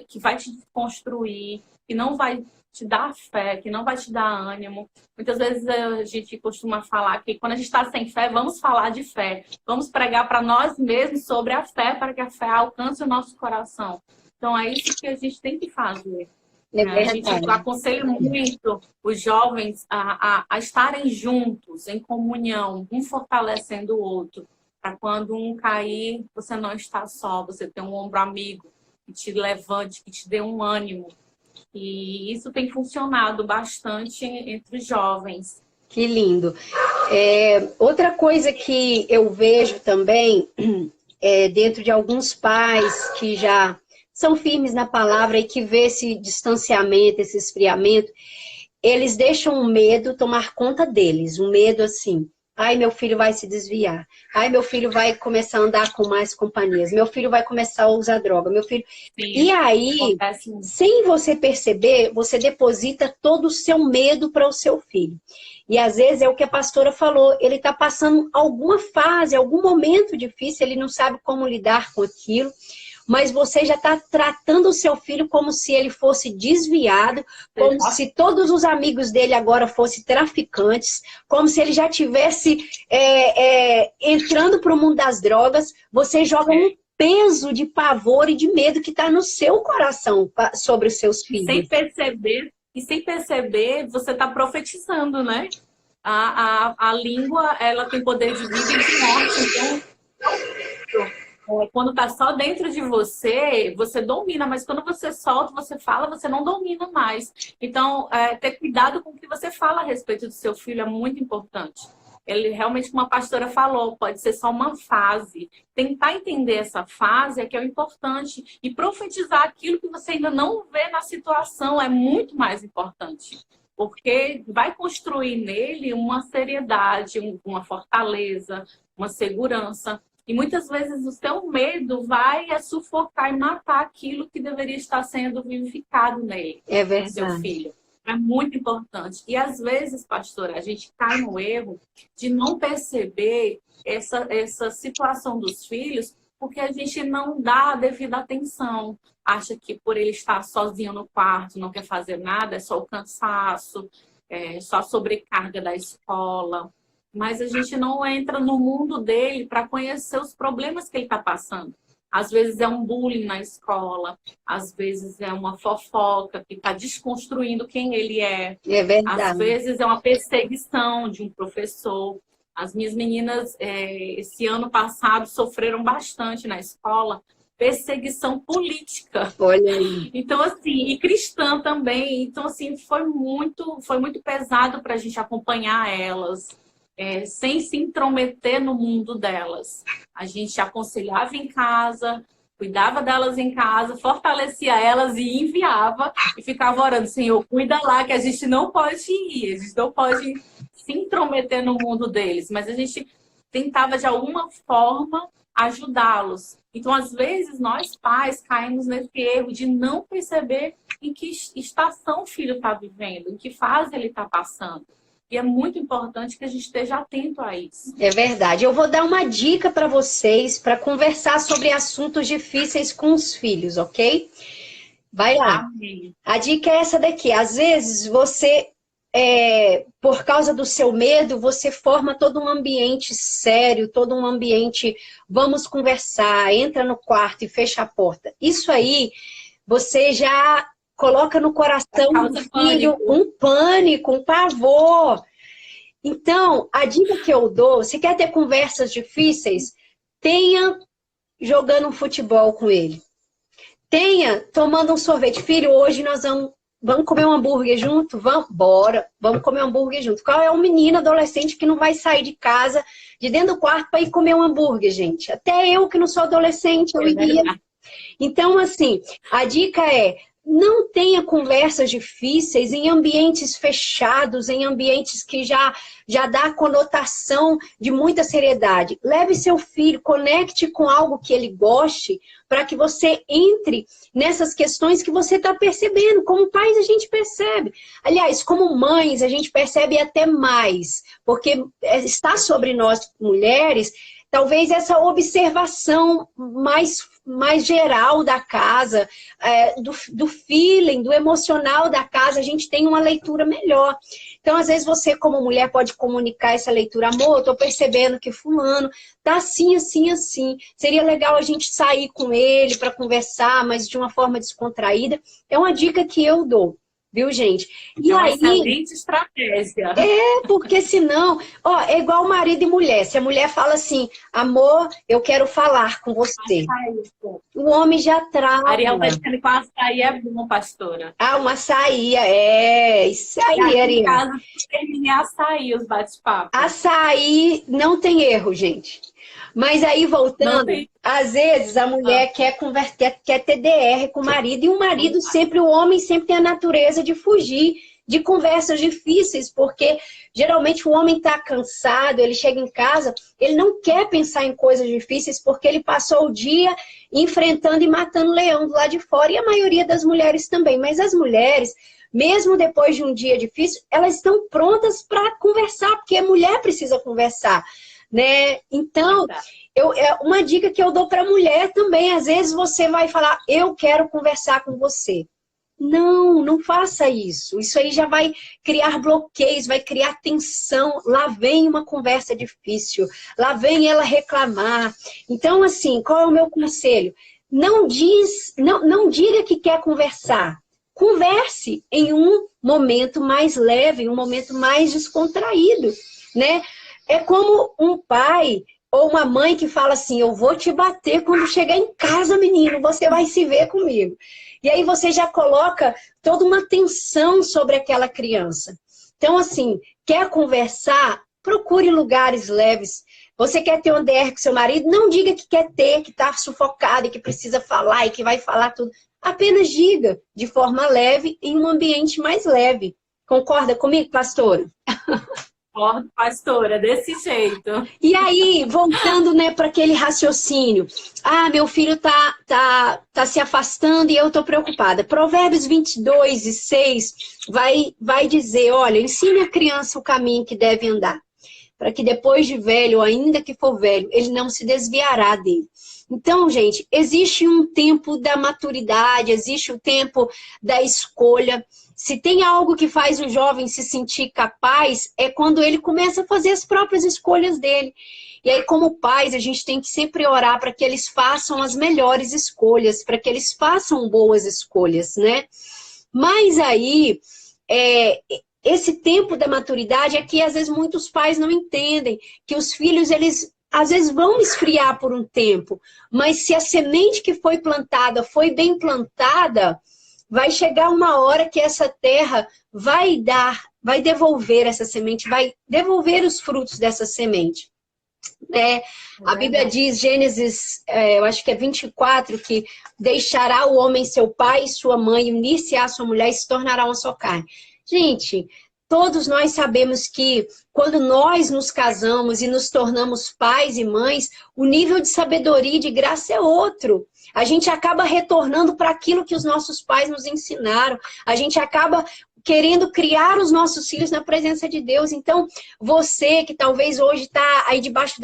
que vai te construir, que não vai te dar fé, que não vai te dar ânimo. Muitas vezes a gente costuma falar que quando a gente está sem fé, vamos falar de fé. Vamos pregar para nós mesmos sobre a fé, para que a fé alcance o nosso coração. Então, é isso que a gente tem que fazer. A gente aconselha muito os jovens a estarem juntos, em comunhão, um fortalecendo o outro. Para quando um cair, você não está só, você tem um ombro amigo que te levante, que te dê um ânimo. E isso tem funcionado bastante entre os jovens. Que lindo. Outra coisa que eu vejo também, dentro de alguns pais que já são firmes na palavra e que vê esse distanciamento, esse esfriamento, eles deixam o medo tomar conta deles. Um medo assim, ai, meu filho vai se desviar. Ai, meu filho vai começar a andar com mais companhias. Meu filho vai começar a usar droga. Meu filho... Sim, e aí, sem você perceber, você deposita todo o seu medo para o seu filho. E às vezes é o que a pastora falou, ele está passando alguma fase, algum momento difícil, ele não sabe como lidar com aquilo, mas você já está tratando o seu filho como se ele fosse desviado, como se todos os amigos dele agora fossem traficantes, como se ele já tivesse entrando para o mundo das drogas. Você joga um peso de pavor e de medo que está no seu coração sobre os seus filhos. Sem perceber, você está profetizando, né? A língua, ela tem poder de vida e de morte, então... Quando tá só dentro de você, você domina, mas quando você solta, você fala, você não domina mais. Então, ter cuidado com o que você fala a respeito do seu filho é muito importante. Ele realmente, como a pastora falou, pode ser só uma fase. Tentar entender essa fase é que é o importante. E profetizar aquilo que você ainda não vê na situação é muito mais importante. Porque vai construir nele uma seriedade, uma fortaleza, uma segurança. E muitas vezes o seu medo vai sufocar e matar aquilo que deveria estar sendo vivificado nele. É verdade. Seu filho. É muito importante. E às vezes, pastora, a gente cai no erro de não perceber essa situação dos filhos porque a gente não dá a devida atenção. Acha que por ele estar sozinho no quarto, não quer fazer nada, é só o cansaço, só a sobrecarga da escola. Mas a gente não entra no mundo dele para conhecer os problemas que ele está passando. Às vezes é um bullying na escola, às vezes é uma fofoca que está desconstruindo quem ele é. É verdade. Às vezes é uma perseguição de um professor. As minhas meninas, esse ano passado, sofreram bastante na escola perseguição política. Olha aí. Então, assim, e cristã também. Então, assim, foi muito pesado para a gente acompanhar elas. Sem se intrometer no mundo delas. A gente aconselhava em casa, cuidava delas em casa, fortalecia elas e enviava e ficava orando, Senhor, cuida lá que a gente não pode ir, a gente não pode se intrometer no mundo deles, mas a gente tentava de alguma forma ajudá-los. Então, às vezes, nós pais caímos nesse erro de não perceber em que estação o filho está vivendo, em que fase ele está passando. E é muito importante que a gente esteja atento a isso. É verdade. Eu vou dar uma dica para vocês para conversar sobre assuntos difíceis com os filhos, ok? Vai lá. Amém. A dica é essa daqui. Às vezes você, por causa do seu medo, você forma todo um ambiente sério, todo um ambiente, vamos conversar, entra no quarto e fecha a porta. Isso aí, você já... coloca no coração do filho um pânico, um pavor. Então, a dica que eu dou, se quer ter conversas difíceis, tenha jogando um futebol com ele. Tenha tomando um sorvete. Filho, hoje nós vamos comer um hambúrguer junto? Bora, vamos comer um hambúrguer junto. Qual é o menino adolescente que não vai sair de casa, de dentro do quarto, para ir comer um hambúrguer, gente? Até eu, que não sou adolescente, eu iria. Então, assim, a dica é... não tenha conversas difíceis em ambientes fechados, em ambientes que já dá a conotação de muita seriedade. Leve seu filho, conecte com algo que ele goste, para que você entre nessas questões que você está percebendo. Como pais a gente percebe. Aliás, como mães a gente percebe até mais, porque está sobre nós mulheres, talvez essa observação mais geral da casa, do feeling, do emocional da casa, a gente tem uma leitura melhor. Então, às vezes, você, como mulher, pode comunicar essa leitura. Amor, eu tô percebendo que fulano tá assim, assim, assim. Seria legal a gente sair com ele para conversar, mas de uma forma descontraída. É uma dica que eu dou. Viu, gente? E É uma aí, excelente estratégia. porque senão, ó, é igual marido e mulher. Se a mulher fala assim, amor, eu quero falar com você. O homem já trava. Ariel tá dizendo que o açaí é bom, pastora. Ah, uma açaí, isso E aí, aqui em Ariel. casa termina em açaí os bate-papos. Açaí não tem erro, gente. Mas aí, voltando, às vezes a mulher quer converter, quer ter DR com o marido, e o marido sempre, o homem sempre tem a natureza de fugir de conversas difíceis, porque geralmente o homem está cansado, ele chega em casa, ele não quer pensar em coisas difíceis, porque ele passou o dia enfrentando e matando leão do lado de fora, e a maioria das mulheres também. Mas as mulheres, mesmo depois de um dia difícil, elas estão prontas para conversar, porque a mulher precisa conversar, né? Então, uma dica que eu dou para a mulher também, às vezes você vai falar, eu quero conversar com você. Não, não faça isso. Isso aí já vai criar bloqueios, vai criar tensão. Lá vem uma conversa difícil, lá vem ela reclamar. Então, assim, qual é o meu conselho? Não diga que quer conversar. Converse em um momento mais leve, em um momento mais descontraído, né? É como um pai ou uma mãe que fala assim, eu vou te bater quando chegar em casa, menino, você vai se ver comigo. E aí você já coloca toda uma tensão sobre aquela criança. Então, assim, quer conversar? Procure lugares leves. Você quer ter um DR com seu marido? Não diga que quer ter, que está sufocado e que precisa falar e que vai falar tudo. Apenas diga de forma leve, em um ambiente mais leve. Concorda comigo, pastora? Concordo, pastora, desse jeito. E aí, voltando, né, para aquele raciocínio. Ah, meu filho tá se afastando e eu tô preocupada. Provérbios 22:6 vai dizer, olha, ensine a criança o caminho que deve andar, para que depois de velho, ou ainda que for velho, ele não se desviará dele. Então, gente, existe um tempo da maturidade, existe o tempo da escolha. Se tem algo que faz o jovem se sentir capaz, é quando ele começa a fazer as próprias escolhas dele. E aí, como pais, a gente tem que sempre orar para que eles façam as melhores escolhas, para que eles façam boas escolhas, né? Mas aí, esse tempo da maturidade é que às vezes muitos pais não entendem, que os filhos, eles às vezes vão esfriar por um tempo, mas se a semente que foi plantada foi bem plantada, vai chegar uma hora que essa terra vai devolver essa semente, vai devolver os frutos dessa semente. A Bíblia diz, Gênesis, eu acho que é 24, que deixará o homem seu pai e sua mãe, unir-se-á à sua mulher e se tornará uma só carne. Gente, todos nós sabemos que quando nós nos casamos e nos tornamos pais e mães, o nível de sabedoria e de graça é outro. A gente acaba retornando para aquilo que os nossos pais nos ensinaram. A gente acaba querendo criar os nossos filhos na presença de Deus. Então, você que talvez hoje está aí debaixo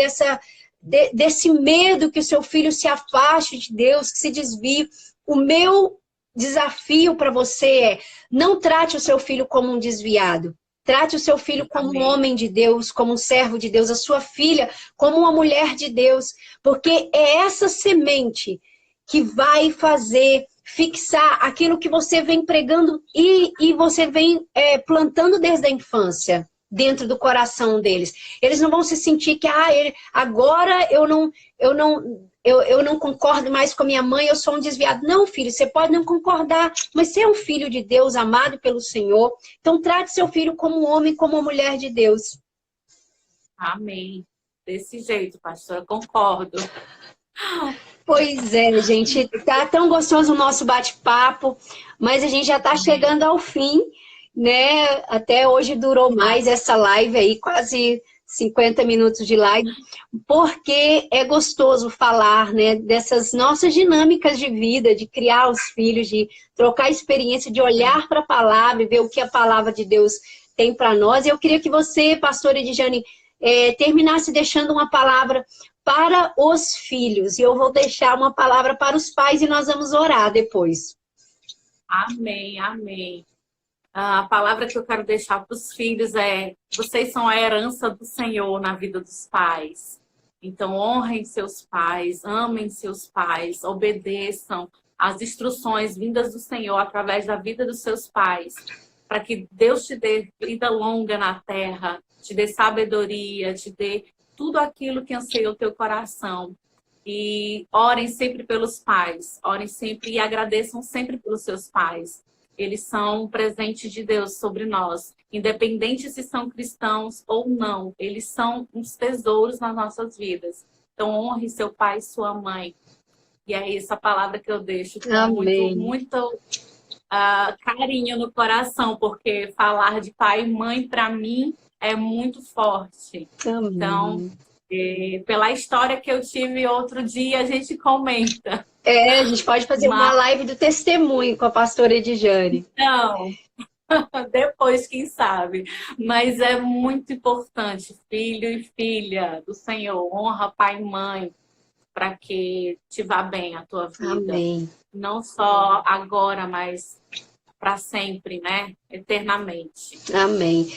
desse medo que o seu filho se afaste de Deus, que se desvie, o meu desafio para você é: não trate o seu filho como um desviado. Trate o seu filho como um homem de Deus, como um servo de Deus, a sua filha como uma mulher de Deus, porque é essa semente que vai fazer fixar aquilo que você vem pregando e você vem plantando desde a infância dentro do coração deles. Eles não vão se sentir que agora eu não concordo mais com a minha mãe, eu sou um desviado. Não, filho, você pode não concordar, mas você é um filho de Deus, amado pelo Senhor. Então trate seu filho como um homem, como uma mulher de Deus. Amém. Desse jeito, pastora, concordo. Pois é, gente, tá tão gostoso o nosso bate-papo, mas a gente já tá chegando ao fim, né? Até hoje durou mais essa live aí, quase 50 minutos de live, porque é gostoso falar, né, dessas nossas dinâmicas de vida, de criar os filhos, de trocar experiência, de olhar para a palavra e ver o que a palavra de Deus tem para nós. E eu queria que você, pastora Edjane, terminasse deixando uma palavra para os filhos. E eu vou deixar uma palavra para os pais e nós vamos orar depois. Amém, amém. A palavra que eu quero deixar para os filhos é: vocês são a herança do Senhor na vida dos pais. Então, honrem seus pais, amem seus pais, obedeçam às instruções vindas do Senhor através da vida dos seus pais, para que Deus te dê vida longa na terra, te dê sabedoria, te dê tudo aquilo que anseia o teu coração. E orem sempre pelos pais, orem sempre e agradeçam sempre pelos seus pais. Eles são um presente de Deus sobre nós, independente se são cristãos ou não. Eles são uns tesouros nas nossas vidas. Então, honre seu pai e sua mãe. E é essa palavra que eu deixo com muito carinho no coração, porque falar de pai e mãe, para mim, é muito forte. Amém. Então, pela história que eu tive outro dia, a gente comenta. A gente pode fazer uma live do testemunho com a pastora Edjane. Não, depois, quem sabe. Mas é muito importante, filho e filha do Senhor, honra pai e mãe, para que te vá bem a tua vida. Amém. Não só agora, mas para sempre, né? Eternamente. Amém.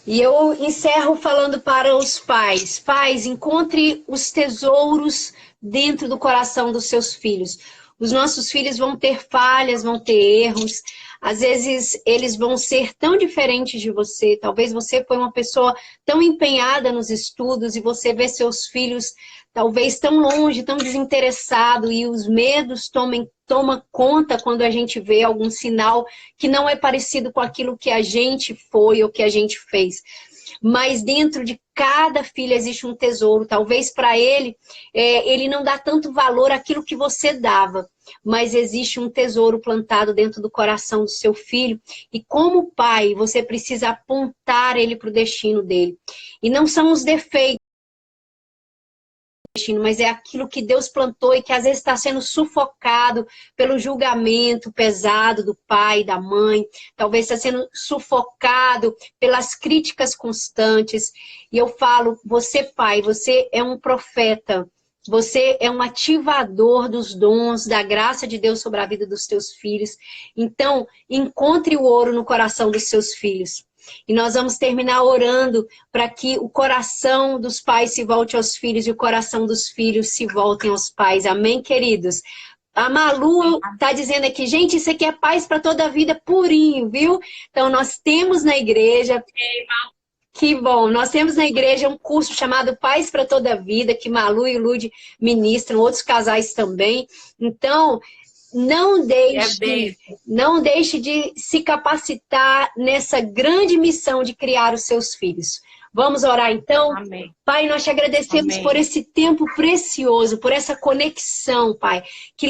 E eu encerro falando para os pais. Pais, encontre os tesouros dentro do coração dos seus filhos. Os nossos filhos vão ter falhas, vão ter erros. Às vezes, eles vão ser tão diferentes de você. Talvez você foi uma pessoa tão empenhada nos estudos e você vê seus filhos talvez tão longe, tão desinteressado, e os medos tomam conta quando a gente vê algum sinal que não é parecido com aquilo que a gente foi ou que a gente fez. Mas dentro de cada filho existe um tesouro. Talvez para ele, ele não dá tanto valor àquilo que você dava, mas existe um tesouro plantado dentro do coração do seu filho. E como pai, você precisa apontar ele para o destino dele. E não são os defeitos, mas é aquilo que Deus plantou e que às vezes está sendo sufocado pelo julgamento pesado do pai, da mãe. Talvez está sendo sufocado pelas críticas constantes. E eu falo, você pai, você é um profeta. Você é um ativador dos dons, da graça de Deus sobre a vida dos teus filhos. Então, encontre o ouro no coração dos seus filhos. E nós vamos terminar orando para que o coração dos pais se volte aos filhos e o coração dos filhos se voltem aos pais. Amém, queridos? A Malu está dizendo aqui, gente, isso aqui é paz para toda a vida, purinho, viu? Então, nós temos na igreja... Que bom, nós temos na igreja um curso chamado Paz para Toda a Vida, que Malu e o Lud ministram, outros casais também. Então... Não deixe de se capacitar nessa grande missão de criar os seus filhos. Vamos orar então? Amém. Pai, nós te agradecemos por esse tempo precioso, por essa conexão, Pai, que